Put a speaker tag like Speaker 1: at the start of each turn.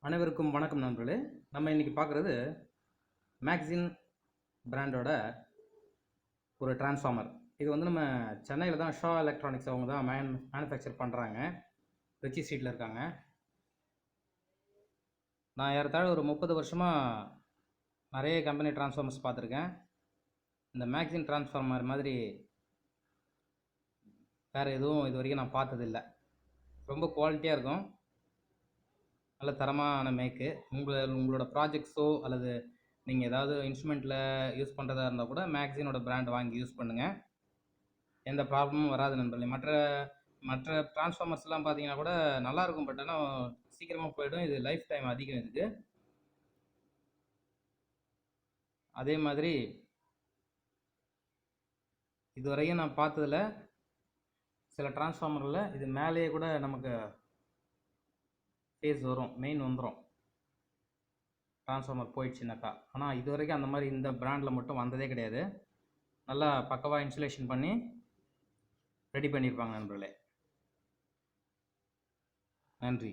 Speaker 1: அனைவருக்கும் வணக்கம் நண்பர்களே. நம்ம இன்றைக்கி பார்க்குறது மேக்ஸின் பிராண்டோட ஒரு டிரான்ஸ்ஃபார்மர். இது வந்து நம்ம சென்னையில் தான் ஷா எலக்ட்ரானிக்ஸ் அவங்க தான் மேனுஃபேக்சர் பண்ணுறாங்க. ரிச்சி ஸ்ட்ரீட்டில் இருக்காங்க. நான் ஏறத்தாழ ஒரு 30 வருஷமாக நிறைய கம்பெனி டிரான்ஸ்ஃபார்மர்ஸ் பார்த்துருக்கேன். இந்த மேக்ஸின் டிரான்ஸ்ஃபார்மர் மாதிரி வேறு எதுவும் இது வரைக்கும் நான் பார்த்ததில்லை. ரொம்ப குவாலிட்டியாக இருக்கும், நல்ல தரமான மேக்கு. உங்களோட ப்ராஜெக்ட்ஸோ அல்லது நீங்கள் ஏதாவது இன்ஸ்ட்ருமெண்ட்டில் யூஸ் பண்ணுறதா இருந்தால் கூட மேக்ஸினோட பிராண்ட் வாங்கி யூஸ் பண்ணுங்கள். எந்த ப்ராப்ளமும் வராது நண்பர்களே. மற்ற டிரான்ஸ்ஃபார்மர்ஸ்லாம் பார்த்தீங்கன்னா கூட நல்லாயிருக்கும், பட் ஆனால் சீக்கிரமாக போய்டும். இது லைஃப் டைம் அதிகம் இதுக்கு. அதே மாதிரி இதுவரையும் நான் பார்த்ததில் சில டிரான்ஸ்ஃபார்மரில் இது மேலேயே கூட நமக்கு ஃபேஸ் வரும், மெயின் வந்துடும் டிரான்ஸ்ஃபார்மர் போயிடுச்சுனாக்கா. ஆனால் இது வரைக்கும் அந்த மாதிரி இந்த பிராண்டில் மட்டும் வந்ததே கிடையாது. நல்லா பக்கவாக இன்சுலேஷன் பண்ணி ரெடி பண்ணியிருப்பாங்க நண்பர்களே. நன்றி.